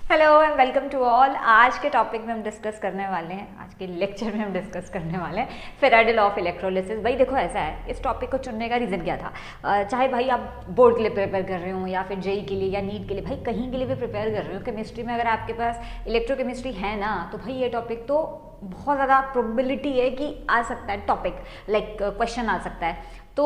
Hello and welcome to all. आज के topic में हम डिस्कस करने वाले हैं, आज के लेक्चर में हम डिस्कस करने वाले हैं फेराडे लॉ ऑफ इलेक्ट्रोलिसिस। भाई देखो, ऐसा है, इस टॉपिक को चुनने का रीज़न क्या था? चाहे भाई आप बोर्ड के लिए प्रिपेयर कर रहे हो या फिर जेई के लिए या नीट के लिए, भाई कहीं के लिए भी प्रिपेयर कर रहे हो, केमिस्ट्री में अगर आपके पास इलेक्ट्रोकेमिस्ट्री है ना, तो भाई ये टॉपिक तो बहुत ज़्यादा प्रोबेबिलिटी है कि आ सकता है, टॉपिक लाइक क्वेश्चन आ सकता है। तो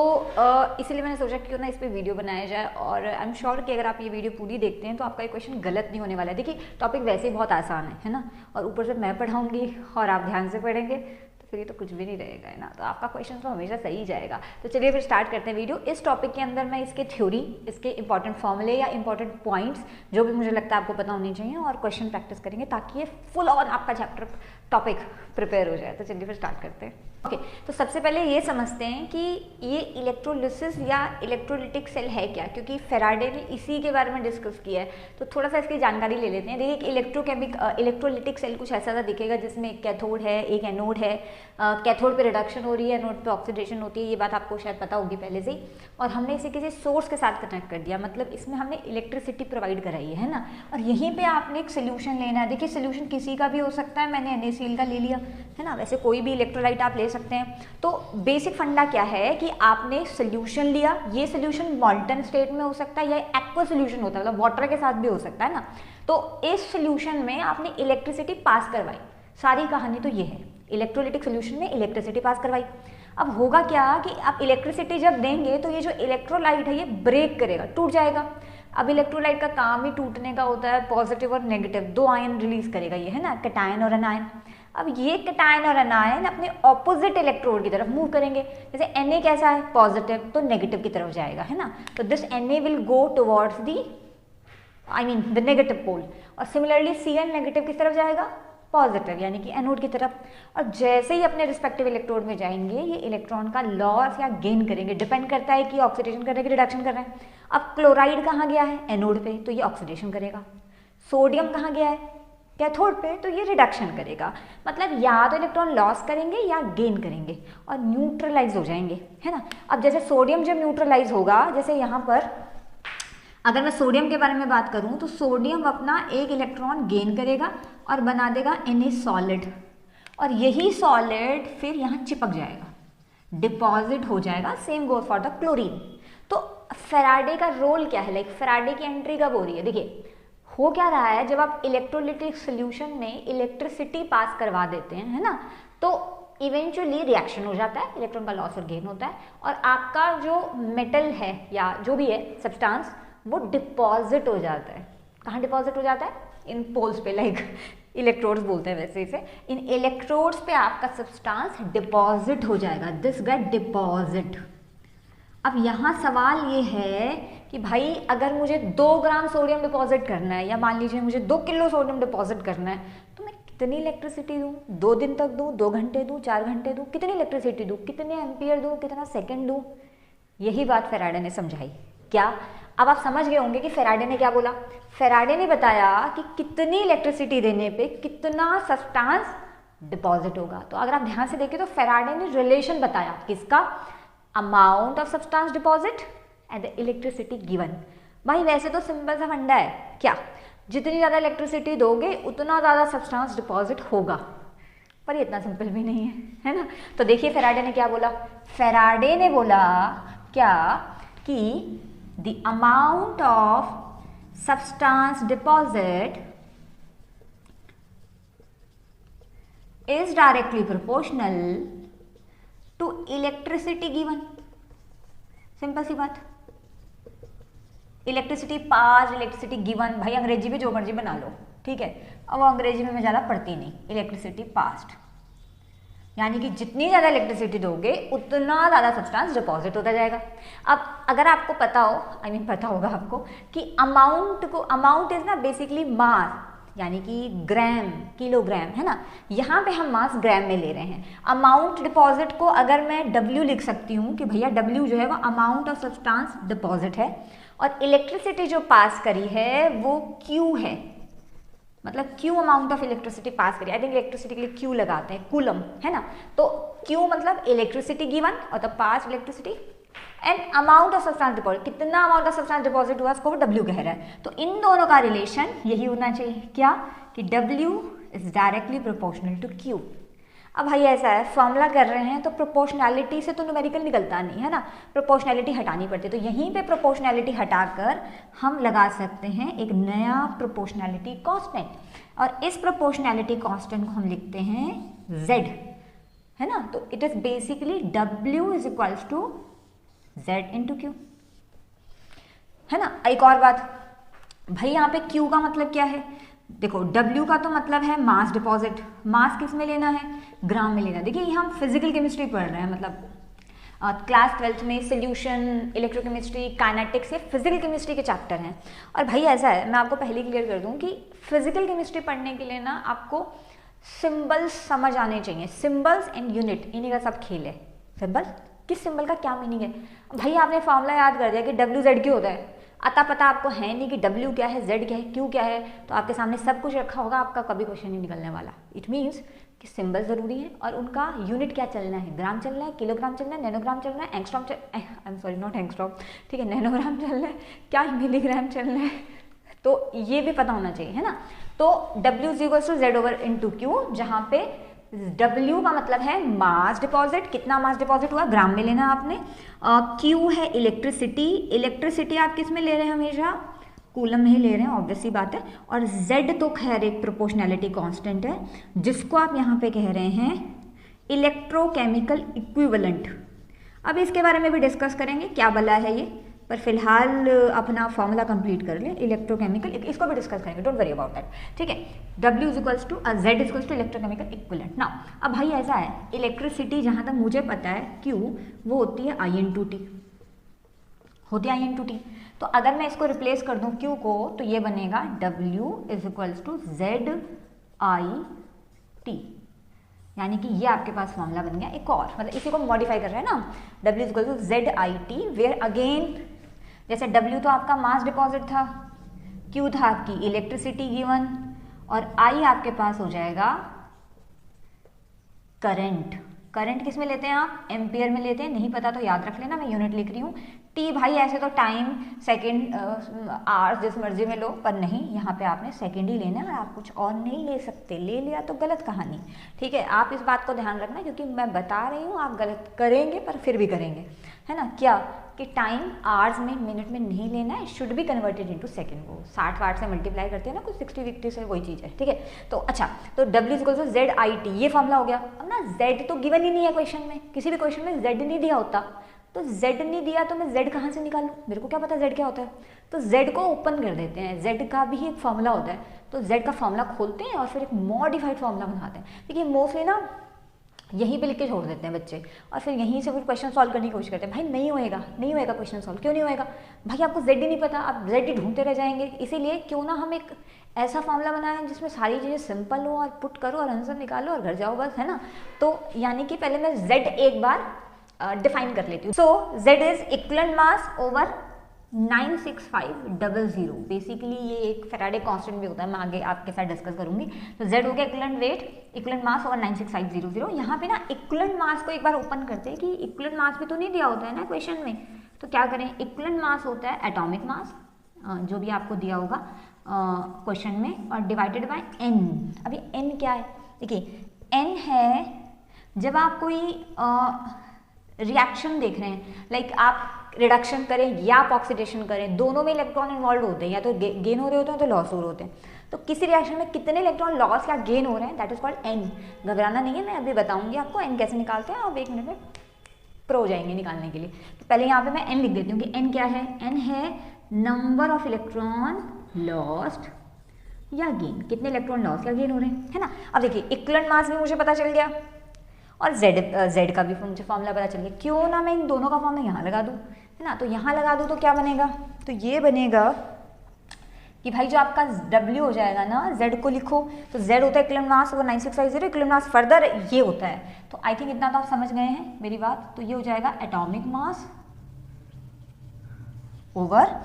इसीलिए मैंने सोचा क्यों ना इस पे वीडियो बनाया जाए, और आई एम श्योर कि अगर आप ये वीडियो पूरी देखते हैं तो आपका ये क्वेश्चन गलत नहीं होने वाला है। देखिए, टॉपिक वैसे ही बहुत आसान है ना, और ऊपर से मैं पढ़ाऊंगी और आप ध्यान से पढ़ेंगे तो फिर ये तो कुछ भी नहीं रहेगा, है ना। तो आपका क्वेश्चन तो हमेशा सही जाएगा। तो चलिए फिर स्टार्ट करते हैं वीडियो। इस टॉपिक के अंदर मैं इसके थ्योरी, इसके इंपॉर्टेंट फॉर्मूले या इंपॉर्टेंट पॉइंट्स जो भी मुझे लगता है आपको पता होने चाहिए, और क्वेश्चन प्रैक्टिस करेंगे ताकि ये फुल ऑन आपका चैप्टर टॉपिक प्रिपेयर हो जाए। तो चलिए फिर स्टार्ट करते हैं। ओके, तो सबसे पहले ये समझते हैं कि ये इलेक्ट्रोलिसिस या इलेक्ट्रोलिटिक सेल है क्या, क्योंकि फेराडे ने इसी के बारे में डिस्कस किया है। तो थोड़ा सा इसकी जानकारी ले लेते हैं। देखिए, इलेक्ट्रोलिटिक सेल कुछ ऐसा सा दिखेगा जिसमें एक कैथोड है, एक एनोड है। कैथोड पे रिडक्शन हो रही है, एनोड पे ऑक्सीडेशन होती है। ये बात आपको शायद पता होगी पहले से ही। और हमने इसे किसी सोर्स के साथ कनेक्ट कर दिया, मतलब इसमें हमने इलेक्ट्रिसिटी प्रोवाइड कराई है ना। और यहीं पे आपने एक सोल्यूशन लेना है। देखिए, सोल्यूशन किसी का भी हो सकता है, मैंने NaCl का ले लिया है ना, वैसे कोई भी इलेक्ट्रोलाइट आप ले सकते हैं। तो बेसिक फंडा क्या है कि आपने सोल्यूशन लिया, ये सोल्यूशन मॉल्टन स्टेट में हो सकता है या एक्वा सोल्यूशन होता है, मतलब वाटर के साथ भी हो सकता है ना। तो इस सोल्यूशन में आपने इलेक्ट्रिसिटी पास करवाई। सारी कहानी तो ये है, इलेक्ट्रोलिटिक सोल्यूशन में इलेक्ट्रिसिटी पास करवाई। अब होगा क्या कि आप इलेक्ट्रिसिटी जब देंगे तो ये जो इलेक्ट्रोलाइट है ये ब्रेक करेगा, टूट जाएगा। अब इलेक्ट्रोलाइट का काम ही टूटने का होता है, पॉजिटिव और नेगेटिव दो आयन रिलीज करेगा ये, है ना, कैटायन और एनायन। अब ये कैटायन और एनायन अपने ऑपोजिट इलेक्ट्रोड की तरफ मूव करेंगे। जैसे Na कैसा है, पॉजिटिव, तो नेगेटिव की तरफ जाएगा, है ना। तो this Na will go towards the negative pole, और सिमिलरली Cl नेगेटिव की तरफ जाएगा, पॉजिटिव यानी कि एनोड की तरफ। और जैसे ही अपने रिस्पेक्टिव इलेक्ट्रोड में जाएंगे, ये इलेक्ट्रॉन का लॉस या गेन करेंगे, डिपेंड करता है कि ऑक्सीडेशन कर रहे हैं कि रिडक्शन कर रहे हैं। अब क्लोराइड कहाँ गया है, एनोड पे, तो ये ऑक्सीडेशन करेगा। सोडियम कहाँ गया है, कैथोड पे, तो ये रिडक्शन करेगा। मतलब या तो इलेक्ट्रॉन लॉस करेंगे या गेन करेंगे और न्यूट्रलाइज हो जाएंगे, है ना। अब जैसे सोडियम जब न्यूट्रलाइज होगा, जैसे यहाँ पर अगर मैं सोडियम के बारे में बात करूं, तो सोडियम अपना एक इलेक्ट्रॉन गेन करेगा और बना देगा Na सॉलिड, और यही सॉलिड फिर यहाँ चिपक जाएगा, डिपॉजिट हो जाएगा। Same goes for the chlorine. तो फेराडे का रोल क्या है, लाइक फेराडे की एंट्री कब हो रही है? देखिए, हो क्या रहा है, जब आप इलेक्ट्रोलिटिक सोल्यूशन में इलेक्ट्रिसिटी पास करवा देते हैं, है ना, तो इवेंचुअली रिएक्शन हो जाता है, इलेक्ट्रॉन का लॉस और गेन होता है, और आपका जो मेटल है या जो भी है सब्सटेंस, वो डिपॉजिट हो जाता है। कहाँ डिपॉजिट हो जाता है? इन पोल्स पे, लाइक इलेक्ट्रोड्स बोलते हैं वैसे इसे। इन इलेक्ट्रोड्स पे आपका सब्सटेंस डिपॉजिट हो जाएगा, दिस गेट डिपॉजिट। अब यहाँ सवाल ये है कि भाई अगर मुझे 2 ग्राम सोडियम डिपॉजिट करना है, या मान लीजिए मुझे 2 किलो सोडियम डिपॉजिट करना है, तो मैं कितनी इलेक्ट्रिसिटी दूँ? 2 दिन तक दूँ, 2 घंटे दूँ, 4 घंटे दूँ? कितनी इलेक्ट्रिसिटी दूँ, कितने एम्पियर दूँ, कितना सेकेंड दूँ? यही बात फेराडे ने समझाई। क्या अब आप समझ गए होंगे कि फेराडे ने क्या बोला? फेराडे ने बताया कि कितनी इलेक्ट्रिसिटी देने पे कितना सब्सटेंस डिपॉजिट होगा। तो अगर आप ध्यान से देखें तो फेराडे ने रिलेशन बताया, किसका? Amount of substance deposit and the electricity given. भाई वैसे तो सिंपल सा फंडा है, क्या? जितनी ज़्यादा इलेक्ट्रिसिटी दोगे उतना ज़्यादा सब्सटेंस डिपॉजिट होगा, पर ये इतना सिंपल भी नहीं है ना। तो देखिए फेराडे ने क्या बोला। फेराडे ने बोला क्या कि the amount of substance deposit is directly proportional to electricity given। Simple सी बात, इलेक्ट्रिसिटी पास, इलेक्ट्रिसिटी गिवन, भाई अंग्रेजी में जो मर्जी बना लो, ठीक है। अब वो अंग्रेजी में मैं ज़्यादा पढ़ती नहीं, इलेक्ट्रिसिटी पास्ट यानी कि जितनी ज़्यादा इलेक्ट्रिसिटी दोगे उतना ज़्यादा सब्सटेंस डिपॉजिट होता जाएगा। अब अगर आपको पता हो, पता होगा आपको कि अमाउंट इज ना बेसिकली मास, यानी कि ग्राम, किलोग्राम, है ना। यहाँ पे हम मास ग्राम में ले रहे हैं। अमाउंट डिपॉजिट को अगर मैं W लिख सकती हूँ कि भैया W जो है वो अमाउंट ऑफ सब्सटेंस डिपॉजिट है, और इलेक्ट्रिसिटी जो पास करी है वो Q है, मतलब Q amount of electricity pass करी। आई थिंक इलेक्ट्रिसिटी के लिए Q लगाते हैं, कूलम, है ना। तो Q मतलब इलेक्ट्रिसिटी गिवन और the pass electricity, and amount of substance deposit, कितना अमाउंट ऑफ सब्सटेंस डिपॉजिट हुआ उसको W कह रहा है। तो इन दोनों का रिलेशन यही होना चाहिए, क्या कि W is directly proportional to Q। अब भाई ऐसा है, फॉर्मूला कर रहे हैं तो प्रोपोर्शनैलिटी से तो न्यूमेरिकल निकलता नहीं है ना, प्रोपोर्शनैलिटी हटानी पड़ती है। तो यहीं पे प्रोपोर्शनैलिटी हटाकर हम लगा सकते हैं एक नया प्रोपोर्शनैलिटी कांस्टेंट, और इस प्रोपोर्शनैलिटी कांस्टेंट को हम लिखते हैं Z, है ना। तो it is basically W is equals to Z into Q, है ना। एक और बात भाई, यहाँ पे Q का मतलब क्या है, देखो W का तो मतलब है मास डिपॉजिट, मास किस में लेना है, ग्राम में लेना है। देखिए ये हम फिजिकल केमिस्ट्री पढ़ रहे हैं, मतलब क्लास 12th में सोल्यूशन, इलेक्ट्रोकेमिस्ट्री, काइनेटिक्स, ये फिजिकल केमिस्ट्री के चैप्टर हैं। और भाई ऐसा है, मैं आपको पहले क्लियर कर दूं कि फिजिकल केमिस्ट्री पढ़ने के लिए ना आपको सिंबल्स समझ आने चाहिए, सिंबल्स एंड यूनिट, इन्हीं का सब खेल है। सिंबल, किस सिंबल का क्या मीनिंग है, भाई आपने फॉर्मूला याद कर दिया कि WZ क्यों होता है, अता पता आपको है नहीं कि W क्या है, Z क्या है, Q क्या है, तो आपके सामने सब कुछ रखा होगा, आपका कभी क्वेश्चन नहीं निकलने वाला। इट मीन्स कि सिंबल जरूरी है और उनका यूनिट क्या चलना है, ग्राम चलना है, किलोग्राम चलना है, नैनोग्राम चलना है, angstrom I am sorry not angstrom, ठीक है, नैनोग्राम चलना है, क्या मिलीग्राम चलना है, तो ये भी पता होना चाहिए, है ना। तो W is equal to Z over into Q, जहाँ पे W का मतलब है मास डिपॉजिट, कितना मास डिपॉजिट हुआ, ग्राम में लेना आपने। Q है इलेक्ट्रिसिटी, इलेक्ट्रिसिटी आप किस में ले रहे हैं, हमेशा कूलम में ही ले रहे हैं, ऑब्वियस सी बात है। और Z तो खैर एक प्रोपोर्शनैलिटी कांस्टेंट है, जिसको आप यहाँ पे कह रहे हैं इलेक्ट्रोकेमिकल इक्विवेलेंट। अब इसके बारे में भी डिस्कस करेंगे क्या बला है ये, पर फिलहाल अपना फॉर्मूला कंप्लीट कर लें, इलेक्ट्रोकेमिकल, इसको भी डिस्कस करेंगे, डोंट वरी अबाउट दैट, ठीक है। W is equals to Z is equals to electrochemical equivalent. Now अब भाई ऐसा है, इलेक्ट्रिसिटी जहाँ तक मुझे पता है Q वो होती है I/T, होती है I/T। तो अगर मैं इसको रिप्लेस कर दूं Q को, तो ये बनेगा W is equals to Z/I/T, यानी कि ये आपके पास फॉर्मूला बन गया एक और, मतलब इसी को मॉडिफाई कर रहे हैं ना, W is equal to Z/I/T, where again जैसे W तो आपका मास डिपॉजिट था, Q था आपकी इलेक्ट्रिसिटी गिवन, और I आपके पास हो जाएगा करंट। करंट किस में लेते हैं आप, एम्पियर में लेते हैं, नहीं पता तो याद रख लेना, मैं यूनिट लिख रही हूँ। T भाई ऐसे तो टाइम, सेकंड, आवर्स जिस मर्जी में लो, पर नहीं, यहाँ पे आपने सेकंड ही लेना है, आप कुछ और नहीं ले सकते, ले लिया तो गलत कहानी, ठीक है। आप इस बात को ध्यान रखना, क्योंकि मैं बता रही हूँ आप गलत करेंगे पर फिर भी करेंगे, है ना। क्या कि टाइम आवर्स में, मिनट में नहीं लेना है, should be converted into second. को 60 से मल्टीप्लाई करते हैं ना, कुछ 60-50 से, वही चीज़ है, ठीक है। तो अच्छा, तो W is equal to Z/I/T, ये फॉर्मूला हो गया। अब ना Z तो गिवन ही नहीं है क्वेश्चन में, किसी भी क्वेश्चन में Z नहीं दिया होता, तो Z नहीं दिया तो मैं Z कहाँ से निकालूं, मेरे को क्या पता Z क्या होता है। तो Z को ओपन कर देते हैं, Z का भी एक फॉर्मूला होता है, तो Z का फॉर्मूला खोलते हैं और फिर एक मॉडिफाइड फॉर्मूला बनाते हैं। देखिए मोस्टली ना यहीं पे लिख के छोड़ देते हैं बच्चे, और फिर यहीं से फिर क्वेश्चन सॉल्व करने की कोशिश करते हैं। भाई नहीं होएगा, नहीं होएगा क्वेश्चन सॉल्व, क्यों नहीं होएगा भाई, आपको Z ही नहीं पता, आप Z ही ढूंढते रह जाएंगे। इसीलिए क्यों ना हम एक ऐसा फॉर्मूला बनाएं जिसमें सारी चीज़ें सिंपल हो, और पुट करो और आंसर निकालो और घर जाओ बस, है ना। तो यानी कि पहले मैं Z एक बार डिफाइन कर लेती हूँ। सो Z is equivalent mass over 96500, basically ये एक फैराडे कांस्टेंट भी होता है, मैं आगे आपके साथ डिस्कस करूंगी। तो Z हो गया equivalent weight, equivalent mass over 96500। यहाँ पे ना इक्विवेलेंट मास को एक बार ओपन करते हैं कि इक्विवेलेंट मास भी तो नहीं दिया होता है ना क्वेश्चन में, तो क्या करें, इक्विवेलेंट मास होता है एटॉमिक मास, जो भी आपको दिया होगा क्वेश्चन में, और डिवाइडेड बाय N। अभी N क्या है, देखिए N है जब आप कोई रिएक्शन देख रहे हैं, लाइक आप रिडक्शन करें या आप ऑक्सीडेशन करें, दोनों में इलेक्ट्रॉन इन्वॉल्व होते हैं, या तो गेन हो रहे होते हैं तो लॉस हो रहे होते हैं। तो किसी रिएक्शन में कितने इलेक्ट्रॉन लॉस या गेन हो रहे हैं, दैट इज कॉल्ड N। घबराना नहीं है, मैं अभी बताऊंगी आपको N कैसे निकालते हैं, आप 1 मिनट में प्रो हो जाएंगे निकालने के लिए। तो पहले यहाँ पे मैं N लिख देती हूँ कि N क्या है, N है नंबर ऑफ इलेक्ट्रॉन लॉस्ट या गेन, कितने इलेक्ट्रॉन लॉस या गेन हो रहे हैं, है ना। अब देखिए इक्विवेलेंट मास भी मुझे पता चल गया, और Z का भी मुझे फॉर्मूला पता चल गया, क्यों ना मैं इन दोनों का फॉर्मूला यहाँ लगा दूँ, है ना। तो यहाँ लगा दूँ तो क्या बनेगा, तो ये बनेगा कि भाई जो आपका W हो जाएगा ना, Z को लिखो, तो Z होता है equivalent mass over 9650, equivalent mass further ये होता है। तो आई थिंक इतना तो आप समझ गए हैं मेरी बात। तो ये हो जाएगा atomic mass over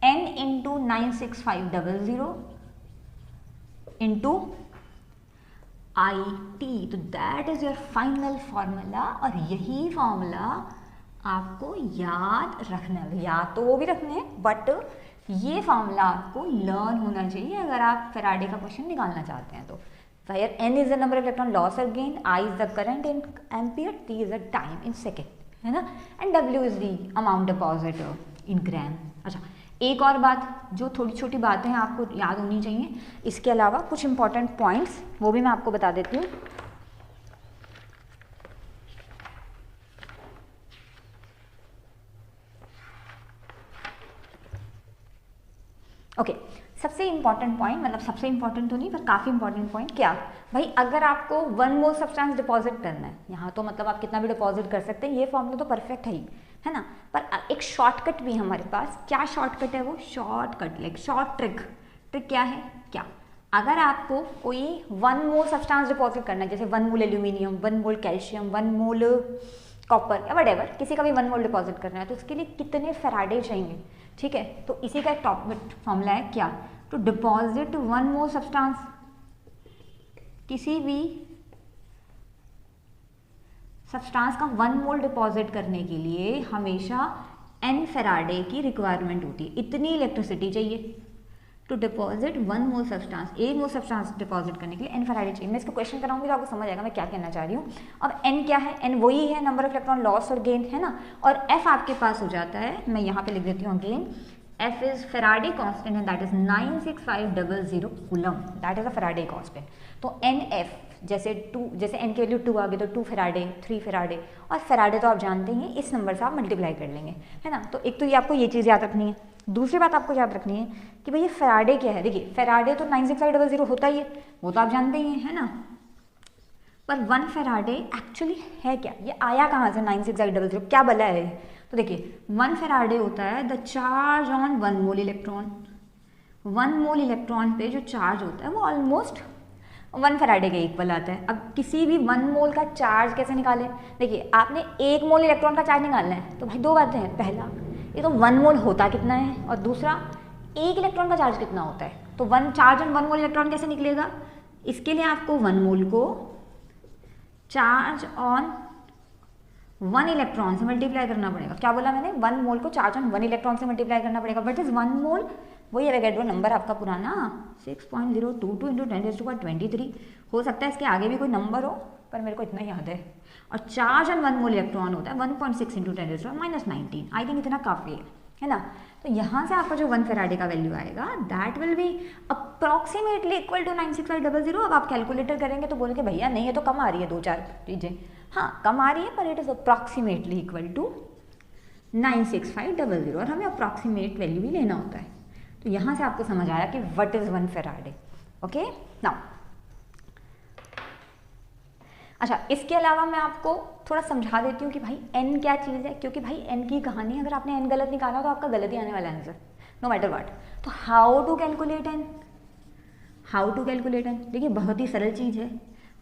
N into 96500 into IT, तो that is your final formula, और यही फॉर्मूला आपको याद रखना है, याद तो वो भी रखने हैं बट ये फॉर्मूला आपको लर्न होना चाहिए अगर आप फैराडे का क्वेश्चन निकालना चाहते हैं तो। Where n is the number of electron loss or gain, I is the current in ampere, t is the time in second, है ना, and w is the amount deposited in gram। अच्छा, एक और बात, जो थोड़ी छोटी बातें हैं आपको याद होनी चाहिए, इसके अलावा कुछ इंपॉर्टेंट पॉइंट्स वो भी मैं आपको बता देती हूँ। ओके, सबसे इंपॉर्टेंट पॉइंट, मतलब सबसे इंपॉर्टेंट तो नहीं पर काफ़ी इंपॉर्टेंट पॉइंट, क्या भाई, अगर आपको 1 मोल सब्सटेंस डिपॉजिट करना है, यहाँ तो मतलब आप कितना भी डिपॉजिट कर सकते हैं, ये फॉर्मूला तो परफेक्ट है ही, है ना, पर एक शॉर्टकट भी है हमारे पास। क्या शॉर्टकट है वो? Shortcut like short trick. Trick क्या है? क्या, अगर आपको कोई 1 मोल सब्सटेंस डिपॉजिट करना है, जैसे 1 मोल एल्यूमिनियम, 1 मोल कैल्शियम, 1 मोल कॉपर या वटेवर, किसी का भी 1 मोल डिपॉजिट करना है, तो उसके लिए कितने फैराडे चाहिए? ठीक है, तो इसी का एक टॉप फॉर्मूला है, क्या, टू डिपॉजिट 1 मोल सब्सटेंस, किसी भी सब्सटेंस का 1 मोल डिपॉजिट करने के लिए हमेशा n फैराडे की रिक्वायरमेंट होती है, इतनी इलेक्ट्रिसिटी चाहिए। To deposit 1 mole substance, 1 mole substance deposit करने के लिए n फैराडे चाहिए। मैं इसको क्वेश्चन कराऊंगी तो आपको समझ आएगा मैं क्या कहना चाह रही हूँ। अब n क्या है? n वही है नंबर ऑफ इलेक्ट्रॉन लॉस और गेन, है ना, और f आपके पास हो जाता है, मैं यहाँ पे लिख देती हूँ again, f is Faraday constant and that is 96500 coulomb, that is a Faraday constant. तो nf जैसे n की वैल्यू 2 आ गई तो 2 फैराडे, 3 फैराडे, और फैराडे तो आप जानते हैं इस नंबर से आप मल्टीप्लाई कर लेंगे, है ना। तो एक तो ये आपको ये चीज़ याद रखनी है। दूसरी बात आपको याद रखनी है कि भाई ये फैराडे क्या है। देखिए फैराडे तो 96500 होता ही है, वो तो आप जानते ही हैं, है ना, पर 1 फैराडे एक्चुअली है क्या, ये आया कहाँ से 96500, क्या बला है? तो देखिए 1 फैराडे होता है the charge on 1 mole electron. 1 mole electron पे जो चार्ज होता है वो ऑलमोस्ट 1 फैराडे के इक्वल आता है। अब किसी भी 1 मोल का चार्ज कैसे निकालें? देखिए आपने 1 मोल इलेक्ट्रॉन का चार्ज निकालना है तो भाई दो बातें हैं, पहला ये तो 1 मोल होता कितना है, और दूसरा 1 इलेक्ट्रॉन का चार्ज कितना होता है। तो 1 चार्ज ऑन 1 मोल इलेक्ट्रॉन कैसे निकलेगा? इसके लिए आपको 1 मोल को चार्ज ऑन 1 इलेक्ट्रॉन से मल्टीप्लाई करना पड़ेगा। क्या बोला मैंने? 1 मोल को चार्ज ऑन 1 इलेक्ट्रॉन से मल्टीप्लाई करना पड़ेगा। बट इज 1 मोल, वही एवोगैड्रो नंबर आपका पुराना 6.022 × 10⁻23। हो सकता है इसके आगे भी कोई नंबर हो पर मेरे को इतना याद है। और चार्ज ऑन 1 मोल इलेक्ट्रॉन होता है 1.6 × 10⁻19। आई थिंक इतना काफ़ी है ना। तो यहाँ से आपका जो 1 फैराडे का वैल्यू आएगा that will be approximately equal to 96500। अब आप कैलकुलेटर करेंगे तो बोलेंगे भैया नहीं ये तो कम आ रही है 2-4 चीज़ें, हाँ कम आ रही है पर it is approximately equal to 96500 और हमें अप्रॉक्सीमेट वैल्यू ही लेना होता है। तो यहाँ से आपको समझ आया कि what is 1 Faraday. Okay now, अच्छा इसके अलावा मैं आपको थोड़ा समझा देती हूँ कि भाई n क्या चीज़ है, क्योंकि भाई n की कहानी, अगर आपने n गलत निकाला तो आपका गलत ही आने वाला आंसर नो मैटर व्हाट। तो how to calculate n, how to calculate n, देखिए बहुत ही सरल चीज़ है।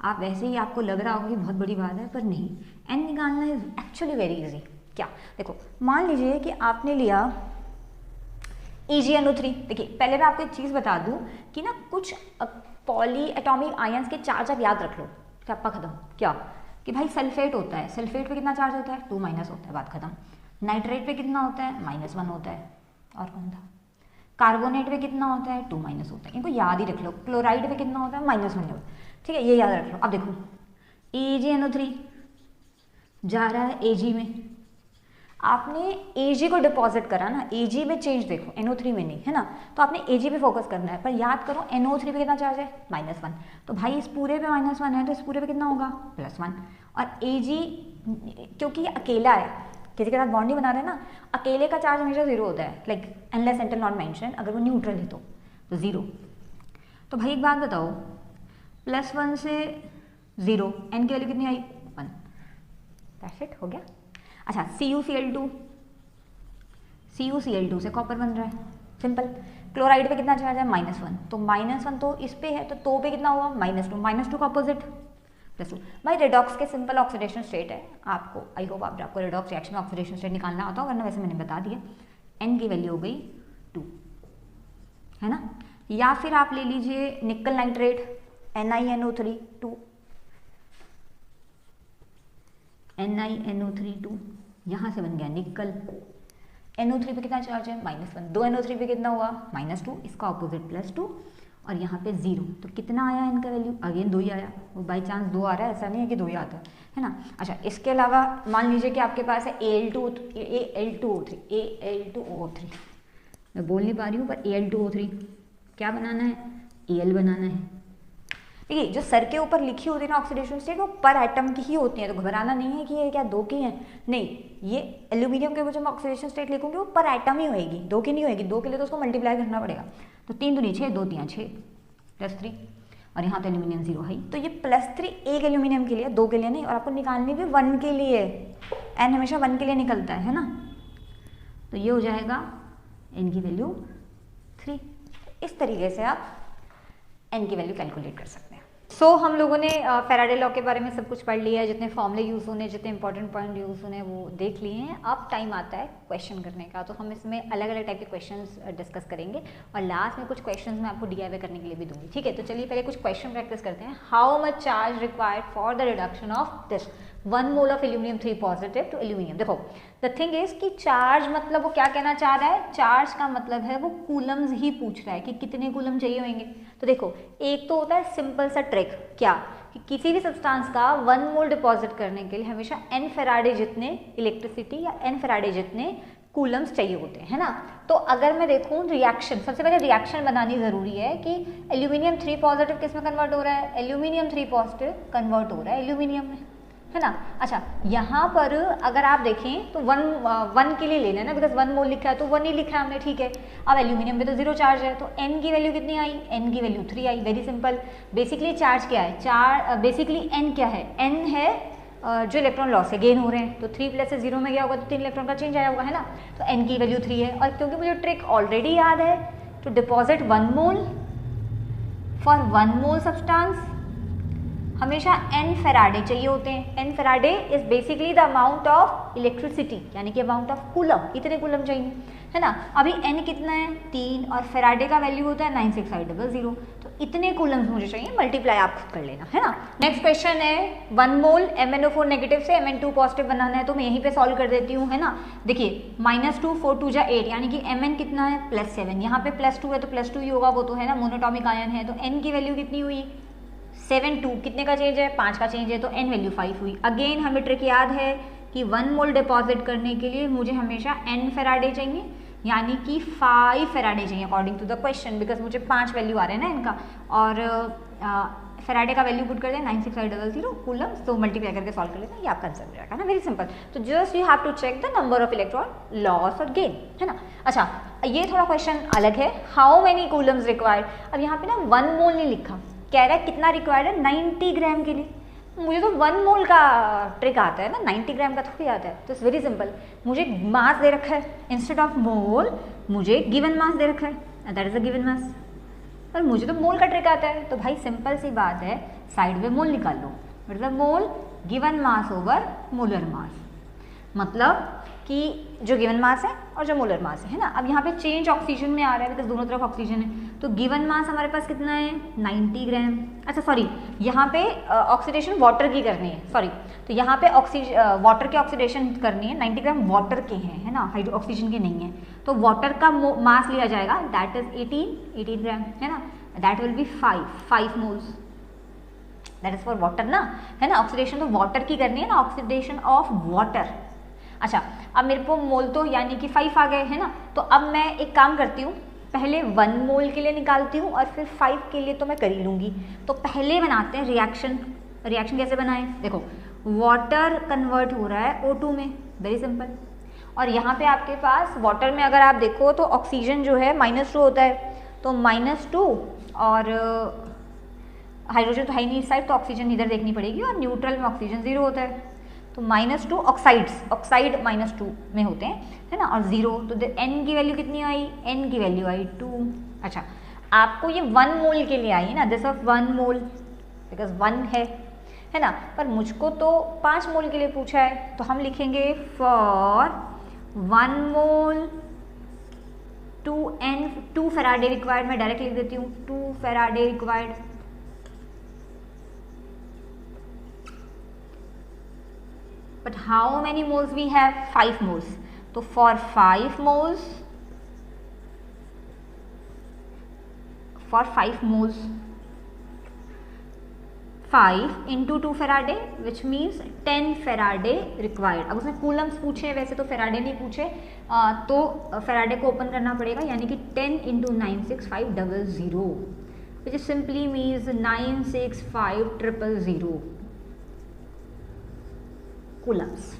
आप वैसे ही आपको लग रहा होगा कि बहुत बड़ी बात है पर नहीं, n निकालना इज एक्चुअली वेरी इजी। क्या, देखो मान लीजिए कि आपने लिया EgNO3। देखिए पहले मैं आपको एक चीज़ बता दूँ कि ना कुछ पॉली एटॉमिक आयंस के चार्ज आप याद रख लो, चप्पा खत्म। क्या कि भाई सल्फेट होता है, सल्फेट पे कितना चार्ज होता है 2 माइनस होता है, बात खत्म। नाइट्रेट पे कितना होता है -1 होता है, और कौन था, कार्बोनेट पे कितना होता है 2 माइनस होता है, इनको याद ही रख लो। क्लोराइड पे कितना होता है -1 होता है, ठीक है ये याद रख लो। अब देखो EgNO3 जा रहा है Ag में, आपने Ag को डिपॉजिट करा ना, Ag में चेंज देखो NO3 में नहीं, है ना, तो आपने Ag पे फोकस करना है। पर याद करो NO3 पे कितना चार्ज है -1, तो भाई इस पूरे पे -1 है तो इस पूरे पे कितना होगा +1। और Ag क्योंकि अकेला है, किसी के साथ बॉन्ड नहीं बना रहे ना, अकेले का चार्ज हमेशा 0 होता है, like unless and not mention, अगर वो न्यूट्रल है तो 0। तो भाई एक बात बताओ, +1 से 0, n की वैल्यू कितनी आई 1, दैट्स इट, हो गया। अच्छा CuCl2 से कॉपर बन रहा है, सिंपल। क्लोराइड पे कितना चार्ज है -1, तो -1 तो इस पे है तो पे कितना हुआ -2 का अपोजिट +2। भाई रेडॉक्स के सिंपल ऑक्सीडेशन स्टेट है, आपको आई होप आपको रेडॉक्स रिएक्शन में ऑक्सीडेशन स्टेट निकालना आता हो, वरना वैसे मैंने बता दिया। n की वैल्यू हो गई 2, है ना। या फिर आप ले लीजिए निकल नाइट्रेट NiNO3 2, यहाँ से बन गया निकल। NO3 पे कितना चार्ज है -1, 2 NO3 पे कितना हुआ -2, इसका ऑपोजिट +2 और यहाँ पे 0, तो कितना आया इनका वैल्यू, अगेन 2 ही आया। वो बाई चांस 2 आ रहा है, ऐसा नहीं है कि 2 ही आता है ना। अच्छा, इसके अलावा मान लीजिए कि आपके पास है Al2O3, मैं बोल नहीं पा रही हूँ पर Al2O3 क्या बनाना है, Al बनाना है। देखिए जो सर के ऊपर लिखी होती है ना ऑक्सीडेशन स्टेट, वो पर एटम की ही होती है, तो घबराना नहीं है कि ये क्या 2 की हैं, नहीं, ये एल्यूमिनियम के ऊपर जो मैं ऑक्सीडेशन स्टेट लिखूंगी वो पर एटम ही होएगी, 2 की नहीं होएगी। 2 के लिए तो उसको मल्टीप्लाई करना पड़ेगा, तो 3 दूनी 6, 2 3 6 +3, और यहाँ तो एल्यूमिनियम 0 है, तो ये +3 एक एल्यूमिनियम के लिए, 2 के लिए नहीं, और आपको निकालनी भी 1 के लिए, n हमेशा 1 के लिए निकलता है ना। तो ये हो जाएगा n की वैल्यू 3। इस तरीके से आप n की वैल्यू कैलकुलेट कर सकते हैं। हम लोगों ने फैराडे लॉ के बारे में सब कुछ पढ़ लिया है, जितने फॉर्मूले यूज़ होने, जितने इंपॉर्टेंट पॉइंट यूज़ होने वो देख लिए हैं। अब टाइम आता है क्वेश्चन करने का, तो हम इसमें अलग अलग टाइप के क्वेश्चंस डिस्कस करेंगे और लास्ट में कुछ क्वेश्चंस मैं आपको DIY करने के लिए भी दूंगी, ठीक है। तो चलिए पहले कुछ क्वेश्चन प्रैक्टिस करते हैं। How much charge required for the reduction of this 1 mole of aluminium 3 positive to aluminium. देखो द थिंग इज कि चार्ज मतलब वो क्या कहना चाह रहा है, चार्ज का मतलब है वो कूलम्स ही पूछ रहा है कि कितने कूलम चाहिए होंगे। तो देखो एक तो होता है सिंपल सा ट्रिक, क्या कि किसी भी सब्सटेंस का 1 मोल डिपॉजिट करने के लिए हमेशा n फैराडे जितने इलेक्ट्रिसिटी या n फैराडे जितने कूलम्स चाहिए होते हैं, है ना। तो अगर मैं देखूं रिएक्शन, सबसे पहले रिएक्शन बनानी ज़रूरी है कि एल्यूमिनियम 3 पॉजिटिव किस में कन्वर्ट हो रहा है, एल्यूमिनियम 3 पॉजिटिव कन्वर्ट हो रहा है एल्यूमिनियम में, है ना। अच्छा, यहाँ पर अगर आप देखें तो 1 के लिए ले लेना, बिकॉज 1 मोल लिखा है तो 1 ही लिखा है हमने, ठीक है। अब एल्यूमिनियम पे तो 0 चार्ज है, तो n की वैल्यू कितनी आई, n की वैल्यू 3 आई, वेरी सिंपल। बेसिकली चार्ज क्या है, बेसिकली n क्या है, n है जो इलेक्ट्रॉन लॉस से गेन हो रहे हैं, तो 3 प्लस से 0 में गया होगा तो 3 इलेक्ट्रॉन का चेंज आया होगा, है ना। तो n की वैल्यू 3 है, और क्योंकि मुझे ट्रिक ऑलरेडी याद है, to deposit 1 mole for 1 mole substance हमेशा n फैराडे चाहिए होते हैं। n Faraday is basically the amount of electricity, यानी कि अमाउंट ऑफ कूलम, इतने कूलम चाहिए, है ना। अभी n कितना है 3, और फैराडे का वैल्यू होता है 96500, तो इतने कूलम्स मुझे चाहिए, मल्टीप्लाई आप खुद कर लेना, है ना। नेक्स्ट क्वेश्चन है 1 मोल MnO4 नेगेटिव से Mn2 पॉजिटिव बनाना है, तो मैं यहीं पे सॉल्व कर देती हूँ, है ना। देखिए -2 4 2 जा 8, यानी कि Mn कितना है +7, यहाँ पे +2 है तो +2 ही होगा, वो तो है ना, मोनोटॉमिक आयन है। तो n की वैल्यू कितनी हुई 7 2, कितने का चेंज है 5 का चेंज है, तो n वैल्यू 5 हुई। अगेन हमें ट्रिक याद है कि 1 मोल डिपॉजिट करने के लिए मुझे हमेशा n फैराडे चाहिए, यानी कि 5 फैराडे चाहिए according to the question, because मुझे 5 वैल्यू आ रहे हैं ना इनका, और फैराडे का वैल्यू पुट कर दें 96500 कूलम, तो मल्टीप्लाई करके सॉल्व कर लेते हैं, ये आपका आंसर हो जाएगा ना, वेरी सिंपल। तो just you have to check the number of electron loss और गेन, है ना। अच्छा, ये थोड़ा क्वेश्चन अलग है, हाउ मेनी कूलम्स रिक्वायर्ड। अब यहाँ पे ना 1 मोल नहीं लिखा, कह रहा है कितना रिक्वायर्ड है 90 ग्राम के लिए। मुझे तो 1 मोल का ट्रिक आता है ना, 90 ग्राम का थोड़ी आता है। तो इट्स वेरी सिंपल, मुझे मास दे रखा है, इंस्टेड ऑफ मोल मुझे गिवन मास दे रखा है, that is a given mass, पर मुझे तो मोल का ट्रिक आता है। तो भाई सिंपल सी बात है, साइड में मोल निकाल लो, मतलब mole given mass over molar mass, मतलब कि जो गिवन मास है और जो मोलर मास है ना। अब यहाँ पे चेंज ऑक्सीजन में आ रहा है, बिकॉज दोनों तरफ ऑक्सीजन है, तो गिवन मास हमारे पास कितना है 90 ग्राम। अच्छा सॉरी, यहाँ पे ऑक्सीडेशन वाटर की करनी है, सॉरी, तो यहाँ पे वाटर की ऑक्सीडेशन करनी है, 90 ग्राम वाटर के हैं, है ना, हाइड्रो ऑक्सीजन के नहीं है, तो वाटर का मास लिया जाएगा, दैट इज 18 ग्राम, है ना, that will B 5 moles, that is for water ना, है ना। ऑक्सीडेशन तो वाटर की करनी है ना, ऑक्सीडेशन ऑफ वाटर। अच्छा, अब मेरे को मोल तो यानी कि 5 आ गए, है ना। तो अब मैं एक काम करती हूँ, पहले 1 मोल के लिए निकालती हूँ और फिर 5 के लिए तो मैं कर ही लूँगी। तो पहले बनाते हैं रिएक्शन। रिएक्शन कैसे बनाएं, देखो वाटर कन्वर्ट हो रहा है O2 में, वेरी सिंपल, और यहाँ पे आपके पास वाटर में अगर आप देखो तो ऑक्सीजन जो है -2 होता है, तो -2, और हाइड्रोजन तो है ही नहीं इस साइड, तो ऑक्सीजन इधर देखनी पड़ेगी, और न्यूट्रल में ऑक्सीजन 0 होता है, तो -2 ऑक्साइड -2 में होते हैं, है ना, और 0, तो n की वैल्यू कितनी आई, n की वैल्यू आई 2। अच्छा, आपको ये 1 मोल के लिए आई ना, दिस ऑफ 1 मोल, बिकॉज 1 है ना, पर मुझको तो 5 मोल के लिए पूछा है, तो हम लिखेंगे फॉर 1 मोल 2 फैराडे रिक्वायर्ड, मैं डायरेक्ट लिख देती हूँ 2 faraday required. But how many moles we have, 5 moles. तो for 5 moles, for 5 moles 5 into 2 faraday which means 10 faraday required. अब उसने कूलम्स पूछे, वैसे तो फैराडे नहीं पूछे, तो फैराडे को ओपन करना पड़ेगा, यानी कि 10 into 96500 which is simply means 965000 Coulomb's,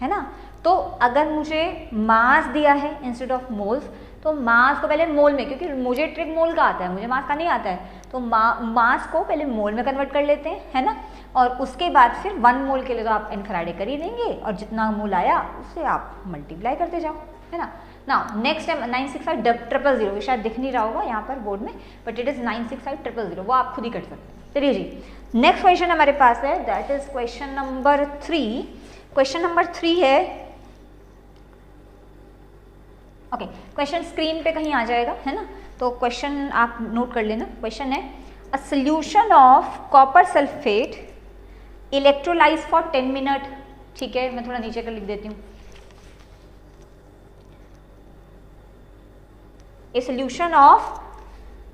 है ना। तो अगर मुझे मास दिया है इंस्टेड ऑफ मोल्स, तो मास को पहले मोल में, क्योंकि मुझे ट्रिक मोल का आता है, मुझे मास का नहीं आता है, तो मास को पहले मोल में कन्वर्ट कर लेते हैं, है ना। और उसके बाद फिर 1 मोल के लिए तो आप n फैराडे कर ही देंगे, और जितना मोल आया उससे आप मल्टीप्लाई करते जाओ, है ना। नाउ नेक्स्ट टाइम 965000, शायद दिख नहीं रहा होगा यहाँ पर बोर्ड में, बट इट इज 965000, वो आप खुद ही कर सकते हैं। चलिए जी, नेक्स्ट क्वेश्चन हमारे पास है, that is question number 3। Question number 3 है, ओके, क्वेश्चन स्क्रीन पे कहीं आ जाएगा, है ना। तो क्वेश्चन आप नोट कर लेना। क्वेश्चन है, a solution of copper sulphate electrolysed for 10 minute. ठीक है, मैं थोड़ा नीचे कर लिख देती हूँ। A solution of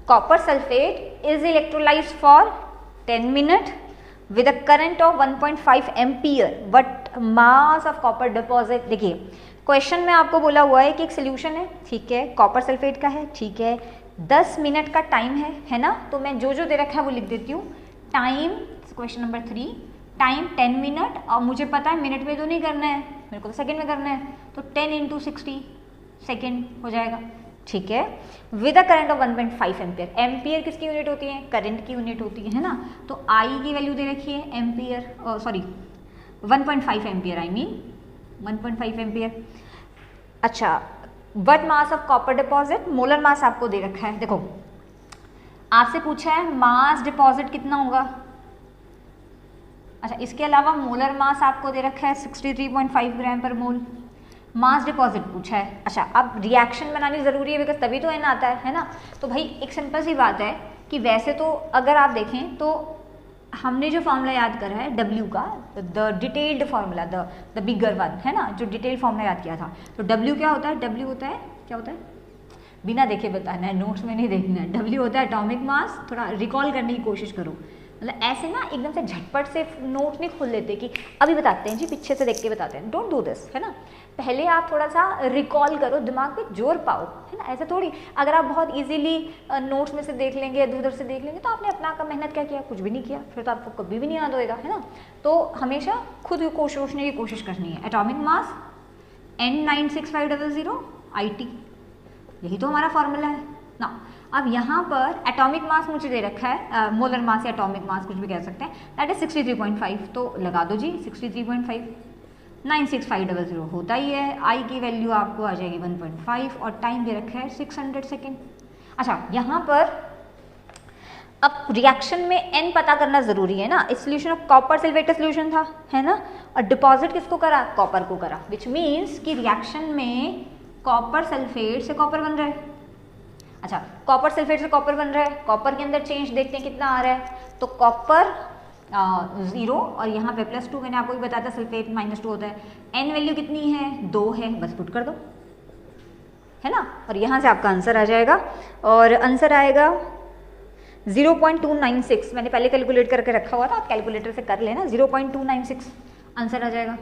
copper sulphate is electrolyse for 10 minute with a current of 1.5 ampere, but mass of copper deposit. देखिए क्वेश्चन में आपको बोला हुआ है कि एक सोल्यूशन है, ठीक है, कॉपर सल्फेट का है, ठीक है, 10 मिनट का टाइम है ना। तो मैं जो जो दे रखा है वो लिख देती हूँ। Time, question number 3, time 10 minute, और मुझे पता है मिनट में तो नहीं करना है, मेरे को तो सेकेंड में करना है, तो 10 into 60 सेकेंड हो जाएगा, ठीक है, with a current of 1.5 ampere. Ampere किसकी यूनिट होती है, करंट की यूनिट होती है ना। तो आई की वैल्यू दे रखी है ampere, sorry 1.5 ampere, I mean 1.5 ampere. अच्छा, but mass of copper deposit, molar mass आपको दे रखा है। देखो आपसे पूछा है मास डिपॉजिट कितना होगा। अच्छा, इसके अलावा मोलर मास आपको दे रखा है 63.5 ग्राम पर मोल। मास डिपॉजिट पूछा है। अच्छा, अब रिएक्शन बनानी ज़रूरी है, बिकॉज तभी तो एन आता है ना। तो भाई एक सिंपल सी बात है कि वैसे तो अगर आप देखें तो हमने जो फॉर्मूला याद करा है W का, the detailed formula, the bigger one, है ना, जो डिटेल्ड फार्मूला याद किया था, तो W क्या होता है, W होता है, क्या होता है, बिना देखे बताना है, नोट्स में नहीं देखना है। W होता है एटॉमिक मास। थोड़ा रिकॉल करने की कोशिश करो, मतलब ऐसे ना एकदम से झटपट से नोट नहीं खोल लेते कि अभी बताते हैं जी, पीछे से देख के बताते हैं। डोंट डू दिस, है ना। पहले आप थोड़ा सा रिकॉल करो, दिमाग पे जोर पाओ, है ना। ऐसे थोड़ी अगर आप बहुत इजीली नोट्स में से देख लेंगे, इधर उधर से देख लेंगे, तो आपने अपना मेहनत क्या किया, कुछ भी नहीं किया, फिर तो आपको कभी भी नहीं याद होएगा, है ना। तो हमेशा खुद को सोचने की कोशिश करनी है। एटॉमिक मास N96500 IT, यही तो हमारा फॉर्मूला है ना। अब यहाँ पर एटॉमिक मास मुझे दे रखा है, मोलर मास या एटॉमिक मास कुछ भी कह सकते हैं, दैट इज 63.5, तो लगा दो जी 63.5, 96500 होता ही है। आई की वैल्यू आपको आ जाएगी 1.5, और टाइम दे रखा है 600 सेकेंड। अच्छा, यहाँ पर अब रिएक्शन में n पता करना जरूरी है ना। इस सोल्यूशन ऑफ कॉपर सल्फेट का सोल्यूशन था, है ना, और डिपॉजिट किसको करा, कॉपर को करा, विच मीन्स कि रिएक्शन में कॉपर सल्फेट से कॉपर बन रहा है। अच्छा, कॉपर सल्फेट से कॉपर बन रहा है, कॉपर के अंदर चेंज देखते हैं कितना आ रहा है, तो कॉपर 0 और यहाँ पे +2, मैंने आपको भी बताया था सल्फेट -2 होता है। n वैल्यू कितनी है, 2 है, बस पुट कर दो, है ना, और यहाँ से आपका आंसर आ जाएगा, और आंसर आएगा 0.296। मैंने पहले कैलकुलेट करके रखा हुआ था, आप कैलकुलेटर से कर लेना, 0.296 आंसर आ जाएगा।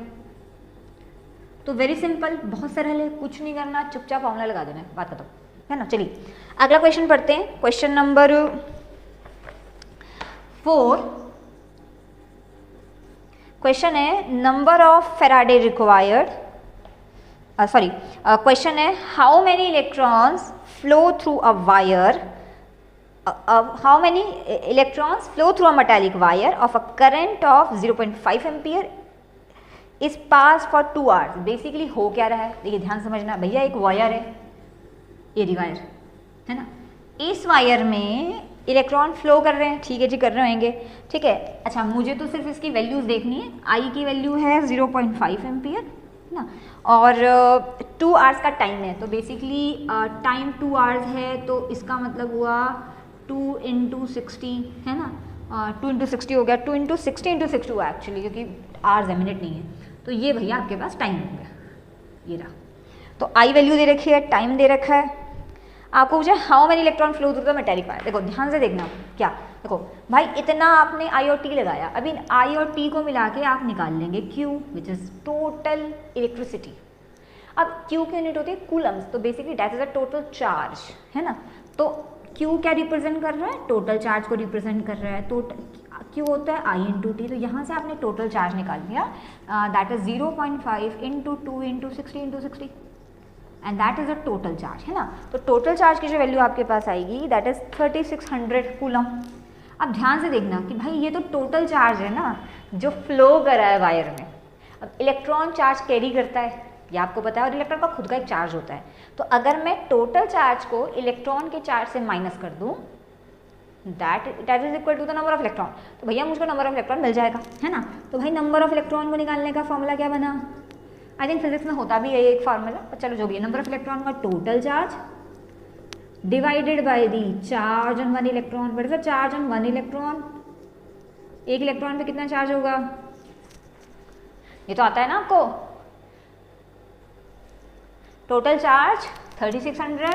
तो वेरी सिंपल, बहुत सरल है, कुछ नहीं करना, चुपचाप फॉर्मूला लगा देना है, बात खत्म, है ना। चलिए अगला क्वेश्चन पढ़ते हैं। क्वेश्चन नंबर 4 क्वेश्चन है, number of Faraday required, sorry, question है how many electrons flow through a wire, how many electrons flow through a metallic wire of a current of 0.5 ampere is pass for 2 hours. Basically हो क्या रहा है, देखिए ध्यान समझना भैया, एक वायर है, ये वायर है ना, इस वायर में इलेक्ट्रॉन फ्लो कर रहे हैं, ठीक है जी, कर रहे होंगे, ठीक है। अच्छा, मुझे तो सिर्फ इसकी वैल्यूज देखनी है। आई की वैल्यू है 0.5 एम्पियर, है ना, और 2 आवर्स का टाइम है, तो बेसिकली टाइम 2 आवर्स है, तो इसका मतलब हुआ 2 × 60, है ना, 2 × 60 हो गया, 2 × 60 × 60 हुआ एक्चुअली, क्योंकि आवर्स है, मिनट नहीं है, तो ये भैया आपके पास टाइम हो गया, ये रहा। तो आई वैल्यू दे रखी है, टाइम दे रखा है, आपको पूछा how many electron flow through the metallic wire. देखो ध्यान से देखना, क्या देखो भाई इतना आपने आई और टी लगाया, अभी आई और टी को मिला के आप निकाल लेंगे Q which is total electricity. अब क्यू की यूनिट होती है कूलम्स, तो basically that is a total charge, है ना। तो क्यू क्या रिप्रेजेंट कर रहा है, टोटल चार्ज को रिप्रेजेंट कर रहा है। टोटल क्यू होता है आई इंटू टी, तो यहाँ से आपने टोटल चार्ज निकाल लिया, that is 0.5 into 2 into 60 into 60 and that is a total charge, है ना। तो टोटल चार्ज की जो वैल्यू आपके पास आएगी दैट इज 3600 कूलम। अब ध्यान से देखना कि भाई ये तो टोटल चार्ज है ना जो फ्लो कर रहा है वायर में। अब इलेक्ट्रॉन चार्ज कैरी करता है, ये आपको पता है, और इलेक्ट्रॉन का खुद का एक चार्ज होता है। तो अगर मैं टोटल चार्ज को इलेक्ट्रॉन के चार्ज से माइनस कर दूं that is equal to the number of electron, तो भैया मुझको नंबर ऑफ इलेक्ट्रॉन मिल जाएगा, है ना। तो भाई नंबर ऑफ इलेक्ट्रॉन को निकालने का फॉर्मूला क्या बना, आई थिंक फिजिक्स में होता भी है एक फार्मूला, पर चलो जो भी है, नंबर ऑफ इलेक्ट्रॉन का total charge divided by the charge on one electron. What is the charge on one electron, एक इलेक्ट्रॉन पे कितना चार्ज होगा, ये तो आता है ना आपको, total charge 3600,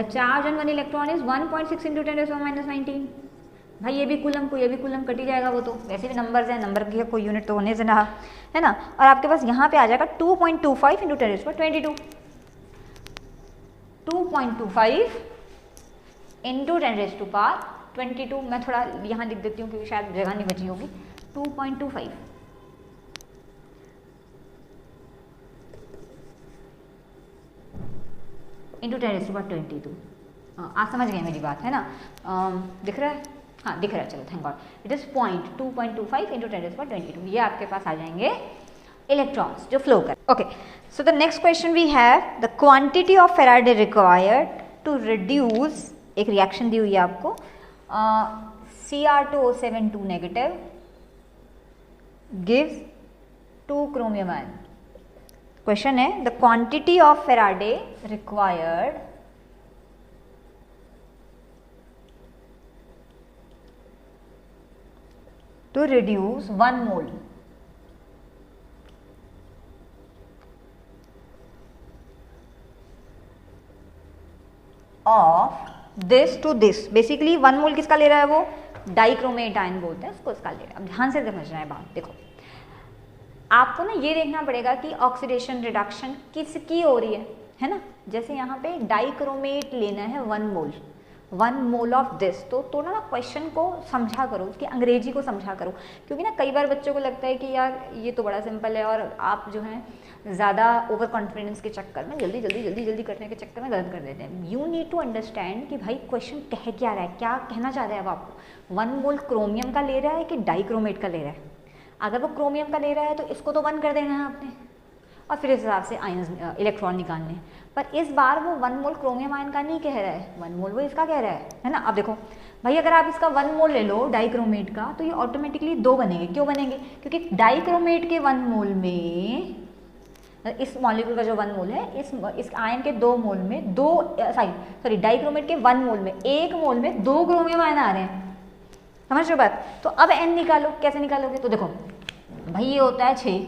charge on one electron is 1.6 into 10⁻⁻19। भाई ये भी कूलम को ये भी कूलम कटी जाएगा, वो तो वैसे भी नंबर्स हैं, नंबर की कोई यूनिट तो होने से ना, है ना। और आपके पास यहाँ पे आ जाएगा 2.25 इंटू 10⁻22, 2.25 इंटू 10⁻22। मैं थोड़ा यहाँ लिख देती हूँ क्योंकि शायद जगह नहीं बची होगी। 2.25 इंटू 10⁻22। आप समझ गए मेरी बात, है ना। दिख रहा है, हाँ दिख रहा है, चलो thank God. It is 2.25 into 10⁻22। ये आपके पास आ जाएंगे इलेक्ट्रॉन्स जो फ्लो कर। Okay, so the next question we have the quantity of Faraday required to reduce, एक रिएक्शन दी हुई है आपको, Cr2O7 2 negative gives 2 chromium ion. Question है the quantity of Faraday required to reduce 1 mole of this to this। Basically 1 mole किसका ले रहा है, वो डाइक्रोमेट आयन बोलते हैं उसको, इसका ले रहा है। अब ध्यान से समझना है बात, देखो आपको ना ये देखना पड़ेगा कि ऑक्सीडेशन रिडक्शन किसकी हो रही है ना। जैसे यहाँ पे डाइक्रोमेट लेना है 1 मोल ऑफ दिस, तो थोड़ा ना क्वेश्चन को समझा करो, उसकी अंग्रेजी को समझा करो, क्योंकि ना कई बार बच्चों को लगता है कि यार ये तो बड़ा सिंपल है, और आप जो है ज़्यादा ओवर कॉन्फिडेंस के चक्कर में जल्दी करने के चक्कर में गलत कर देते हैं। यू नीड टू अंडरस्टैंड कि भाई क्वेश्चन कह क्या रहा है, क्या कहना चाह रहा है वो आपको। 1 मोल क्रोमियम का ले रहा है कि डाइक्रोमेट का ले रहा है। अगर वो क्रोमियम का ले रहा है तो इसको तो 1 कर देना है आपने, और फिर इस हिसाब से आयन इलेक्ट्रॉन निकालने हैं। पर इस बार वो 1 मोल क्रोमियम आयन का नहीं कह रहा है, 1 मोल वो इसका कह रहा है ना। अब देखो भाई अगर आप इसका 1 मोल ले लो डाइक्रोमेट का, तो ये ऑटोमेटिकली 2 बनेंगे। क्यों बनेंगे, क्योंकि डाइक्रोमेट के 1 मोल में, इस मॉलिक्यूल का जो 1 मोल है, इस आयन के 2 मोल में डाइक्रोमेट के 1 मोल में 1 मोल में 2 क्रोमियम आयन आ रहे हैं, समझ रहे हो बात। तो अब n निकालो, कैसे निकालोगे, तो देखो भाई ये होता है 6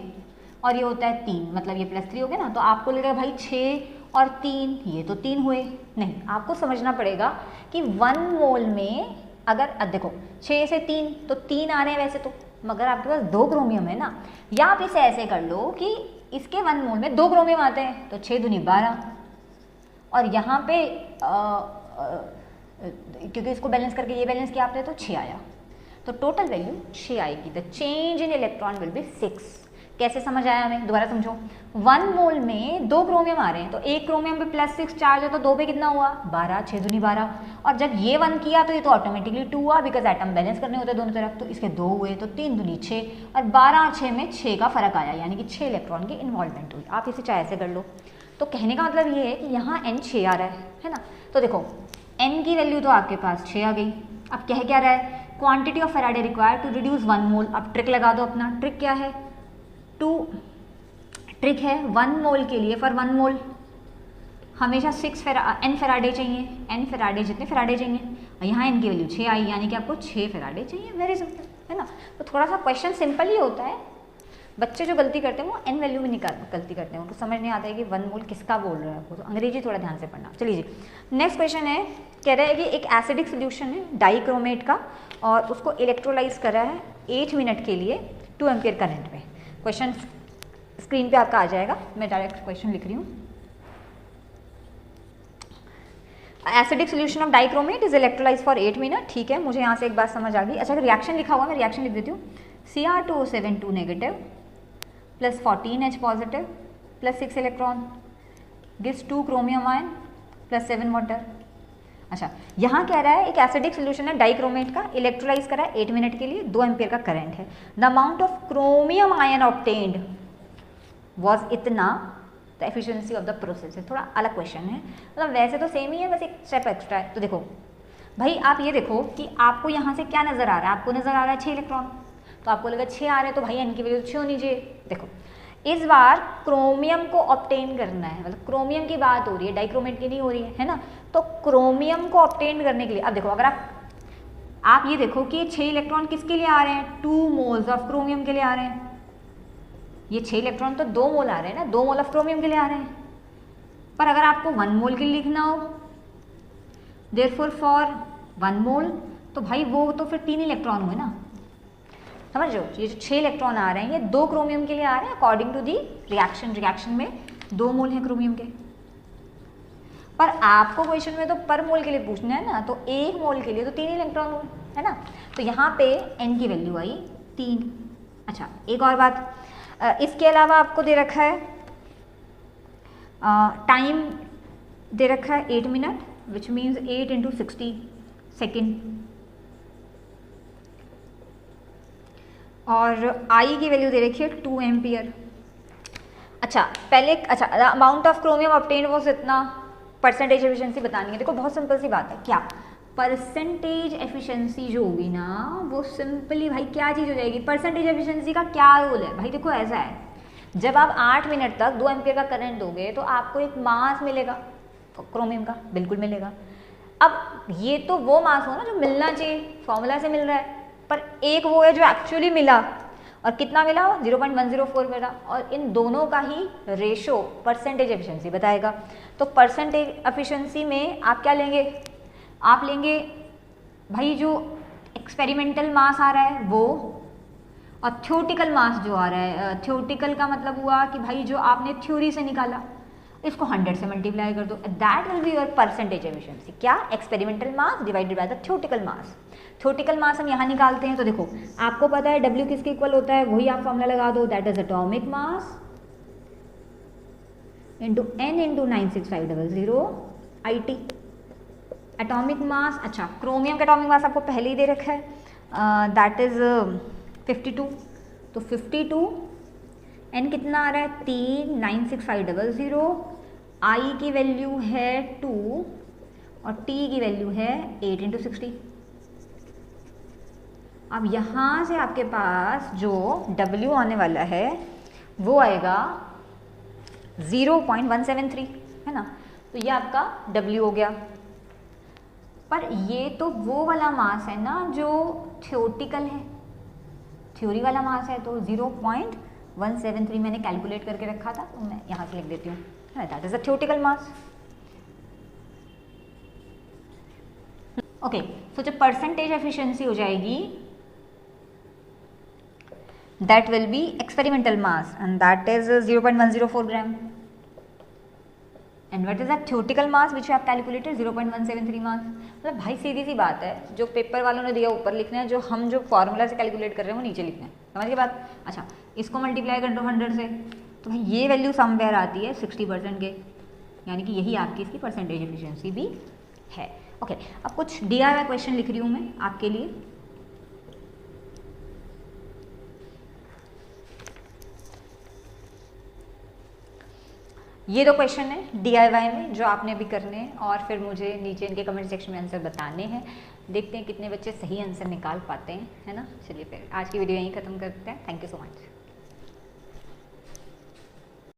और ये होता है 3, मतलब ये +3 हो गया ना। तो आपको लगेगा भाई 6 और 3, ये तो 3 हुए। नहीं, आपको समझना पड़ेगा कि 1 मोल में अगर देखो 6 से 3 तो 3 आ रहे हैं वैसे तो, मगर आपके पास 2 क्रोमियम है ना। या आप इसे ऐसे कर लो कि इसके 1 मोल में 2 क्रोमियम आते हैं, तो 6 दूनी 12, और यहाँ पे क्योंकि इसको बैलेंस करके ये बैलेंस किया आपने तो 6 आया, तो टोटल वैल्यू 6 आएगी। The change in electron will be 6। कैसे समझ आया हमें, दोबारा समझो। 1 मोल में 2 क्रोमियम आ रहे हैं, तो एक क्रोमियम पे +6 चार्ज है, तो 2 पे कितना हुआ 12, 6 दूनी 12, और जब ये 1 किया तो ये तो ऑटोमेटिकली 2 हुआ, बिकॉज एटम बैलेंस करने होते हैं दोनों तरफ। तो इसके 2 हुए, तो 3 दूनी 6, और 12 और 6 में 6 का फर्क आया, यानी कि 6 इलेक्ट्रॉन की इन्वॉल्वमेंट हुई। आप इसे चाहे ऐसे कर लो। तो कहने का मतलब ये है कि यहाँ n 6 आ रहा है ना। तो देखो n की वैल्यू तो आपके पास 6 आ गई। अब कह क्या रहा है, quantity of Faraday required to reduce 1 mole. अब ट्रिक लगा दो अपना, ट्रिक क्या है, ट्रिक है 1 मोल के लिए, फॉर 1 मोल हमेशा n फेराडे चाहिए, n फेराडे जितने फेराडे चाहिए, और यहाँ n की वैल्यू 6 आई, यानी कि आपको 6 फेराडे चाहिए। वेरी सिंपल, है ना। तो थोड़ा सा क्वेश्चन सिंपल ही होता है, बच्चे जो गलती करते हैं वो एन वैल्यू में गलती करते हैं, उनको समझ नहीं आता है कि 1 मोल किसका बोल रहा है, वो तो अंग्रेजी थोड़ा ध्यान से पढ़ना। चलिए जी, नेक्स्ट क्वेश्चन है, कह रहा है कि एक एसिडिक सोल्यूशन है डाइक्रोमेट का और उसको इलेक्ट्रोलाइज करा है 8 मिनट के लिए 2 एम्पियर करंट में। क्वेश्चन स्क्रीन पे आपका आ जाएगा, मैं डायरेक्ट क्वेश्चन लिख रही हूँ। Acidic solution of dichromate is electrolyse for 8 minute. ठीक है, मुझे यहाँ से एक बात समझ आ गई। अच्छा, रिएक्शन लिखा हुआ, मैं रिएक्शन लिख देती हूँ। Cr2O7 2 negative plus 14H positive plus 6 electron gives 2 chromium ion plus 7 water. अच्छा, यहाँ कह रहा है एक एसिडिक सोल्यूशन है डाइक्रोमेट का, इलेक्ट्रोलाइज करा है 8 मिनट के लिए, 2 एम्पियर का करंट है। The amount of chromium ion obtained was इतना, the efficiency of the process है। थोड़ा अलग क्वेश्चन है, मतलब वैसे तो सेम ही है, बस एक स्टेप एक्स्ट्रा है। तो देखो भाई, आप ये देखो कि आपको यहाँ से क्या नजर आ रहा है, आपको नजर आ रहा है 6 इलेक्ट्रॉन, तो आपको लगा 6 आ रहे हैं तो भाई एन की वैल्यू 6 होनी चाहिए। देखो इस बार क्रोमियम को ऑब्टेन करना है, मतलब क्रोमियम की बात हो रही है, डाइक्रोमेट की नहीं हो रही है ना। तो क्रोमियम को ऑब्टेन करने के लिए अब देखो, अगर आप ये देखो कि 6 इलेक्ट्रॉन किसके लिए आ रहे हैं, 2 मोल्स ऑफ क्रोमियम के लिए आ रहे हैं। ये 6 इलेक्ट्रॉन तो 2 मोल आ रहे हैं ना, 2 मोल ऑफ क्रोमियम के लिए आ रहे हैं। पर अगर आपको 1 मोल के लिए लिखना हो, देयरफॉर फॉर 1 मोल, तो भाई वो तो फिर 3 इलेक्ट्रॉन हुए ना, समझ रहे हो। ये जो 6 इलेक्ट्रॉन आ रहे हैं ये 2 क्रोमियम के लिए आ रहे हैं अकॉर्डिंग टू दी रिएक्शन में 2 मोल है क्रोमियम के। पर आपको क्वेश्चन में तो पर मोल के लिए पूछना है ना, तो 1 मोल के लिए तो 3 इलेक्ट्रॉन हुए, है ना। तो यहाँ पे n की वैल्यू आई 3। अच्छा, एक और बात, इसके अलावा आपको दे रखा है टाइम दे रखा है 8 मिनट, विच मीन्स 8 × 60 सेकेंड, और आई की वैल्यू दे रखी है 2 एम्पियर। अच्छा पहले, अच्छा अमाउंट ऑफ क्रोमियम ऑब्टेन्ड वो इतना, परसेंटेज एफिशिएंसी बतानी है। देखो बहुत सिंपल सी बात है, क्या परसेंटेज एफिशिएंसी जो होगी ना वो सिंपली भाई क्या चीज़ हो जाएगी, परसेंटेज एफिशिएंसी का क्या रोल है भाई। देखो ऐसा है, जब आप 8 मिनट तक 2 एम्पियर का करंट दोगे तो आपको एक मास मिलेगा क्रोमियम का, बिल्कुल मिलेगा। अब ये तो वो मास हो ना जो मिलना चाहिए, फॉर्मूला से मिल रहा है, पर एक वो है जो एक्चुअली मिला, और कितना मिला, 0.104 मिला, और इन दोनों का ही रेशो परसेंटेज एफिशिएंसी बताएगा। तो परसेंटेज एफिशिएंसी में आप क्या लेंगे, आप लेंगे भाई जो एक्सपेरिमेंटल मास आ रहा है वो, और थ्योरेटिकल मास जो आ रहा है, थ्योरेटिकल का मतलब हुआ कि भाई जो आपने थ्योरी से निकाला, इसको 100 से मल्टीप्लाई कर दो, that will be your percentage efficiency. क्या, experimental mass divided by the theoretical mass. Theoretical mass हम यहाँ निकालते हैं, तो देखो आपको पता है W किसके इक्वल होता है, वही आप फॉर्मूला लगा दो, that is atomic mass into n into 96500 IT atomic mass. अच्छा, क्रोमियम का एटॉमिक मास आपको पहले ही दे रखा है, दैट इज 52। तो 52, n कितना आ रहा है 3, 96500, I की वैल्यू है 2 और T की वैल्यू है 8 × 60। अब यहाँ से आपके पास जो W आने वाला है वो आएगा 0.173, है ना। तो ये आपका W हो गया। पर ये तो वो वाला मास है ना जो थ्योरेटिकल है, थ्योरी वाला मास है, तो 0.173 मैंने कैलकुलेट करके रखा था, तो मैं यहाँ से लिख देती हूँ, that is a theoretical mass. Okay, तो जब परसेंटेज एफिशिएंसी हो जाएगी, that will be experimental mass and that is 0.104 gram, and what is that theoretical mass which you have calculated, 0.173 mass। मतलब भाई सीधी सी बात है, जो पेपर वालों ने दिया ऊपर लिखना है, जो हम जो फॉर्मूला से कैलकुलेट कर रहे हैं वो नीचे लिखना है, समझ गए बात। अच्छा, इसको मल्टीप्लाई कर दो 100 से, तो भाई ये वैल्यू समवेयर आती है 60% के, यानी कि यही आपकी इसकी परसेंटेज एफिशिएंसी भी है। ओके, अब कुछ DIY क्वेश्चन लिख रही हूँ मैं आपके लिए। ये दो क्वेश्चन है DIY में जो आपने भी करने हैं, और फिर मुझे नीचे इनके कमेंट सेक्शन में आंसर बताने हैं। देखते हैं कितने बच्चे सही आंसर निकाल पाते हैं, है ना। चलिए फिर आज की वीडियो यहीं ख़त्म करते हैं। Thank you so much.